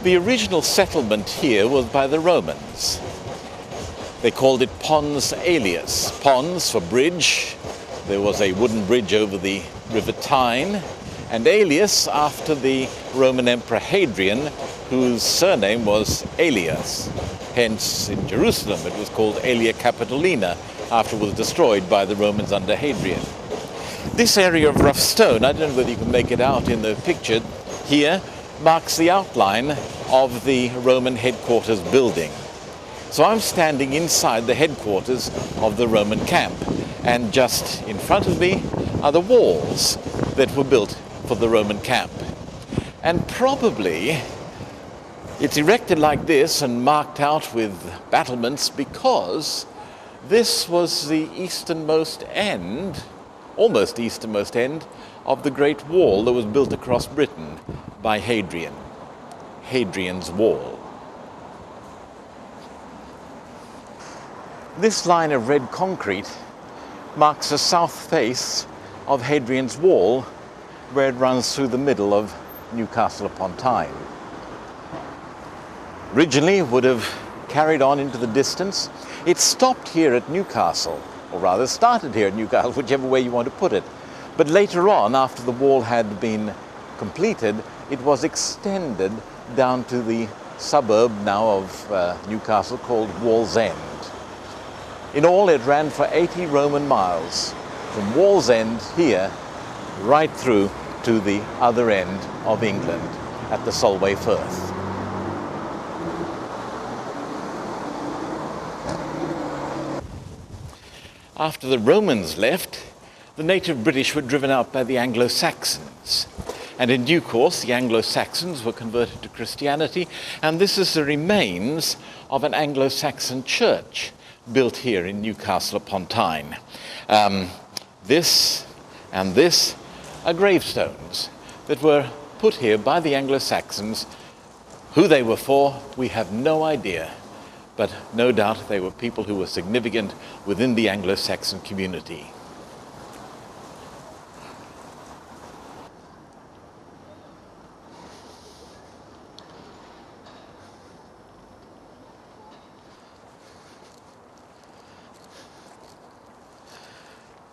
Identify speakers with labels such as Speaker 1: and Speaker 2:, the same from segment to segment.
Speaker 1: The original settlement here was by the Romans. They called it Pons Aelius. Pons for bridge. There was a wooden bridge over the River Tyne, and Aelius after the Roman Emperor Hadrian, whose surname was Aelius. Hence, in Jerusalem, it was called Aelia Capitolina, after it was destroyed by the Romans under Hadrian. This area of rough stone, I don't know whether you can make it out in the picture here, marks the outline of the Roman headquarters building. So I'm standing inside the headquarters of the Roman camp, and just in front of me are the walls that were built for the Roman camp. And probably it's erected like this and marked out with battlements because this was the easternmost end, almost easternmost end, of the Great Wall that was built across Britain by Hadrian. Hadrian's Wall. This line of red concrete marks the south face of Hadrian's Wall, where it runs through the middle of Newcastle-upon-Tyne. Originally it would have carried on into the distance. It stopped here at Newcastle, or rather started here at Newcastle, whichever way you want to put it. But later on, after the wall had been completed, it was extended down to the suburb now of Newcastle called Wallsend. In all, it ran for 80 Roman miles, from Wallsend here, right through to the other end of England, at the Solway Firth. After the Romans left, the native British were driven out by the Anglo-Saxons. And in due course, the Anglo-Saxons were converted to Christianity, and this is the remains of an Anglo-Saxon church built here in Newcastle-upon-Tyne. This and this are gravestones that were put here by the Anglo-Saxons. Who they were for, we have no idea. But no doubt they were people who were significant within the Anglo-Saxon community.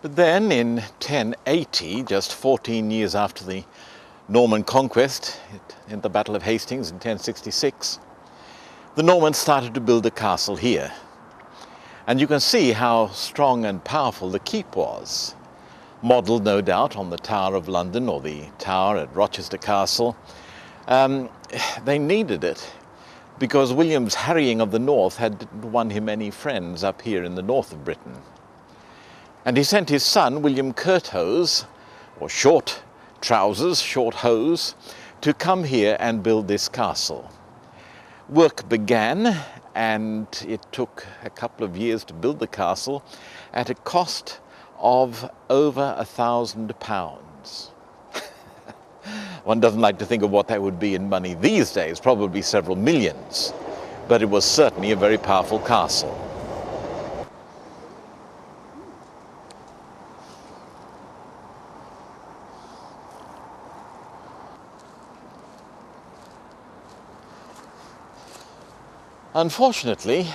Speaker 1: But then in 1080, just 14 years after the Norman conquest, in the Battle of Hastings in 1066, the Normans started to build a castle here. And you can see how strong and powerful the keep was, modelled no doubt on the Tower of London or the tower at Rochester Castle. They needed it because William's harrying of the north had won him many friends up here in the north of Britain. And he sent his son, William Curthose, or Short Trousers, Short Hose, to come here and build this castle. Work began, and it took a couple of years to build the castle at a cost of over £1,000. One doesn't like to think of what that would be in money these days, probably several millions, but it was certainly a very powerful castle. Unfortunately,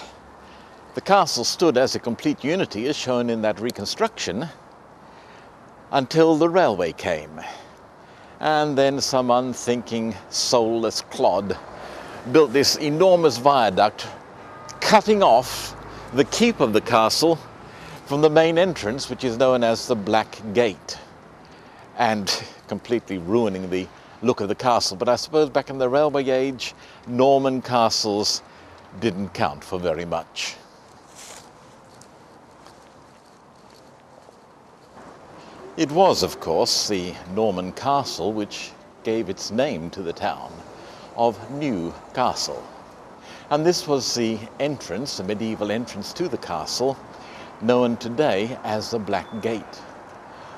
Speaker 1: the castle stood as a complete unity, as shown in that reconstruction, until the railway came. And then some unthinking, soulless clod built this enormous viaduct, cutting off the keep of the castle from the main entrance, which is known as the Black Gate, and completely ruining the look of the castle. But I suppose back in the railway age, Norman castles didn't count for very much. It was, of course, the Norman castle which gave its name to the town of Newcastle. And this was the entrance, the medieval entrance to the castle, known today as the Black Gate.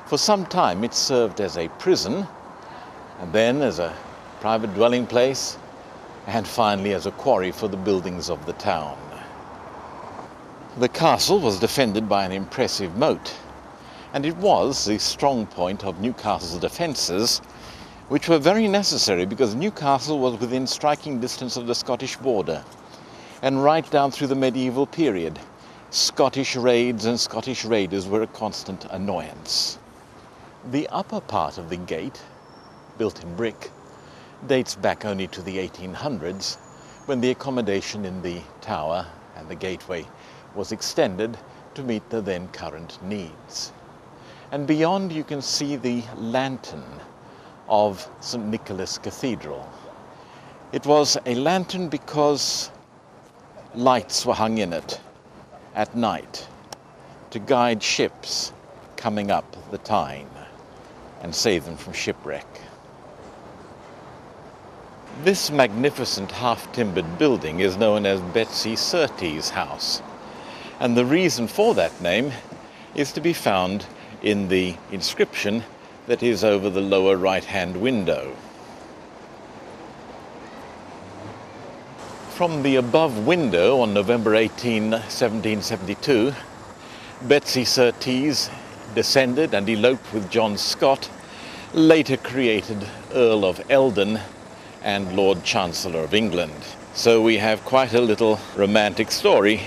Speaker 1: For some time it served as a prison, and then as a private dwelling place, and finally as a quarry for the buildings of the town. The castle was defended by an impressive moat, and it was the strong point of Newcastle's defences which were very necessary because Newcastle was within striking distance of the Scottish border. And right down through the medieval period, Scottish raids and Scottish raiders were a constant annoyance. The upper part of the gate, built in brick, dates back only to the 1800s, when the accommodation in the tower and the gateway was extended to meet the then current needs. And beyond you can see the lantern of St. Nicholas Cathedral. It was a lantern because lights were hung in it at night to guide ships coming up the Tyne and save them from shipwreck. This magnificent half-timbered building is known as Betsy Surtees' house, and the reason for that name is to be found in the inscription that is over the lower right-hand window. From the above window on November 18, 1772, Betsy Surtees descended and eloped with John Scott, later created Earl of Eldon and Lord Chancellor of England. So we have quite a little romantic story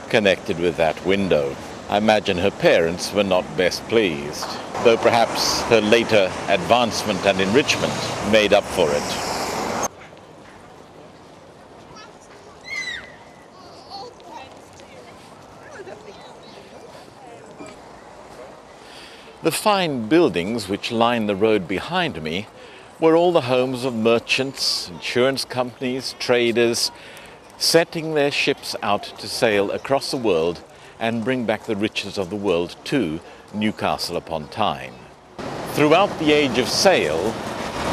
Speaker 1: connected with that window. I imagine her parents were not best pleased, though perhaps her later advancement and enrichment made up for it. The fine buildings which line the road behind me were all the homes of merchants, insurance companies, traders, setting their ships out to sail across the world and bring back the riches of the world to Newcastle-upon-Tyne. Throughout the age of sail,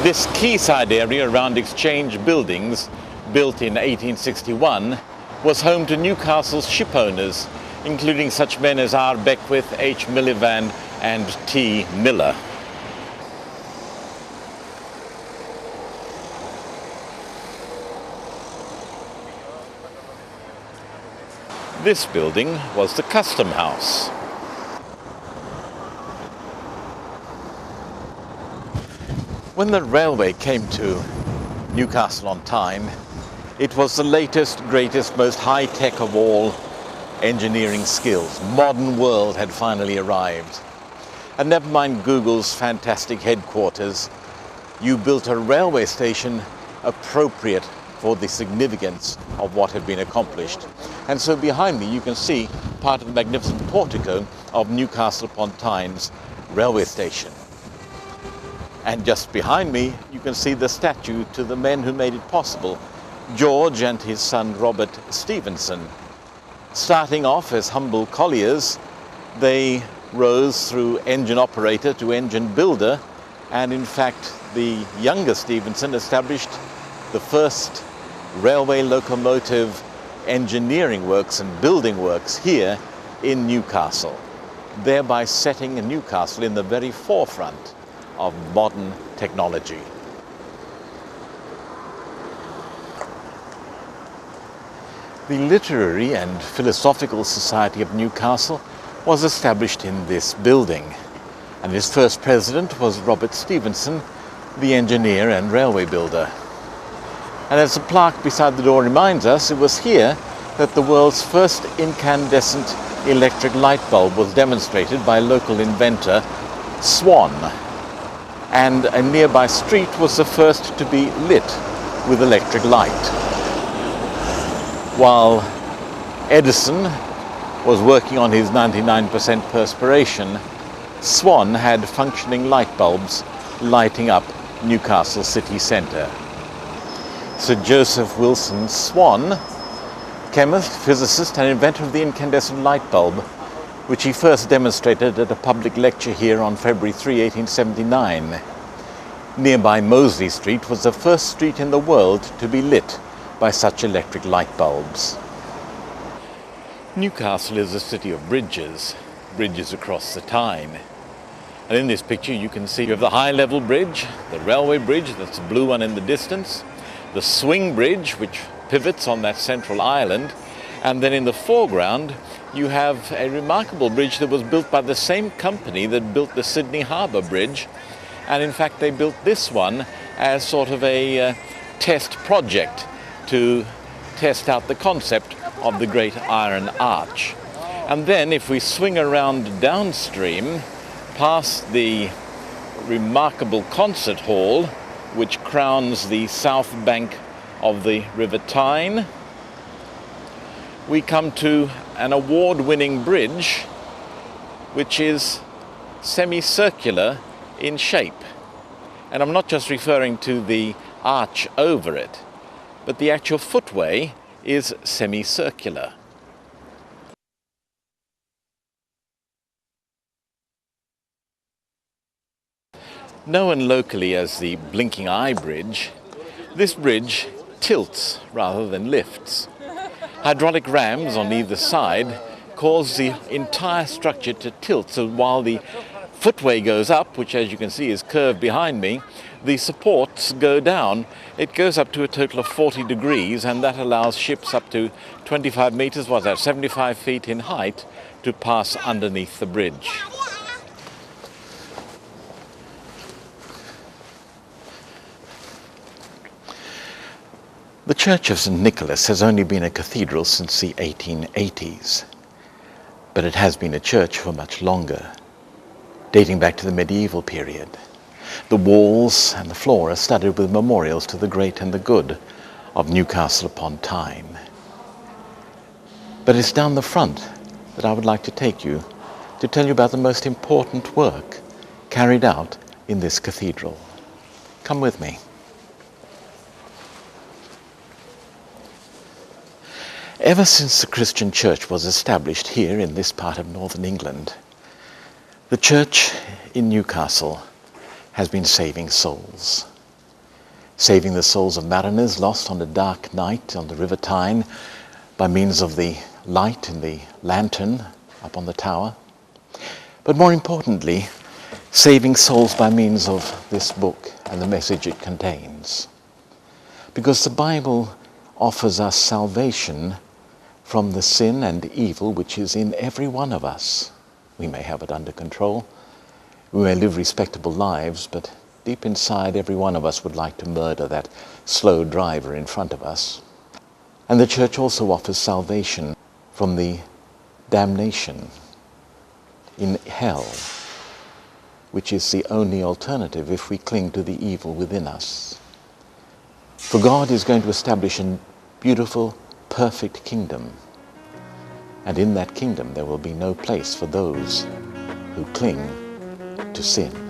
Speaker 1: this quayside area around Exchange buildings, built in 1861, was home to Newcastle's ship owners, including such men as R. Beckwith, H. Miliband, and T. Miller. This building was the Custom House. When the railway came to Newcastle-on-Tyne, it was the latest, greatest, most high-tech of all engineering skills. Modern world had finally arrived. And never mind Google's fantastic headquarters, you built a railway station appropriate for the significance of what had been accomplished. And so behind me you can see part of the magnificent portico of Newcastle-upon-Tyne's railway station. And just behind me you can see the statue to the men who made it possible, George and his son Robert Stephenson. Starting off as humble colliers, they rose through engine operator to engine builder, and in fact the younger Stephenson established the first railway locomotive engineering works and building works here in Newcastle, thereby setting Newcastle in the very forefront of modern technology. The Literary and Philosophical Society of Newcastle was established in this building, and its first president was Robert Stephenson, the engineer and railway builder. And as the plaque beside the door reminds us, it was here that the world's first incandescent electric light bulb was demonstrated by local inventor Swan. And a nearby street was the first to be lit with electric light. While Edison was working on his 99% perspiration, Swan had functioning light bulbs lighting up Newcastle city centre. Sir Joseph Wilson Swan, chemist, physicist and inventor of the incandescent light bulb, which he first demonstrated at a public lecture here on February 3, 1879. Nearby Mosley Street was the first street in the world to be lit by such electric light bulbs. Newcastle is a city of bridges, bridges across the Tyne. And in this picture you can see you have the high-level bridge, the railway bridge, that's the blue one in the distance, the swing bridge which pivots on that central island, and then in the foreground you have a remarkable bridge that was built by the same company that built the Sydney Harbour Bridge, And in fact, they built this one as sort of a test project to test out the concept of the Great Iron Arch. And then if we swing around downstream, past the remarkable concert hall, which crowns the south bank of the River Tyne, we come to an award-winning bridge, which is semicircular in shape. And I'm not just referring to the arch over it, but the actual footway is semicircular. Known locally as the Blinking Eye Bridge, this bridge tilts rather than lifts. Hydraulic rams on either side cause the entire structure to tilt, so while the footway goes up, which as you can see is curved behind me, the supports go down. It goes up to a total of 40 degrees, and that allows ships up to 25 meters, what's that, 75 feet in height, to pass underneath the bridge. The Church of St. Nicholas has only been a cathedral since the 1880s, but it has been a church for much longer, dating back to the medieval period. The walls and the floor are studded with memorials to the great and the good of Newcastle-upon-Tyne. But it's down the front that I would like to take you to tell you about the most important work carried out in this cathedral. Come with me. Ever since the Christian church was established here in this part of northern England, the church in Newcastle has been saving souls. Saving the souls of mariners lost on a dark night on the River Tyne by means of the light in the lantern up on the tower. But more importantly, saving souls by means of this book and the message it contains. Because the Bible offers us salvation from the sin and evil which is in every one of us. We may have it under control, we may live respectable lives, but deep inside every one of us would like to murder that slow driver in front of us. And the church also offers salvation from the damnation in hell, which is the only alternative if we cling to the evil within us. For God is going to establish a beautiful, perfect kingdom. And in that kingdom there will be no place for those who cling to sin.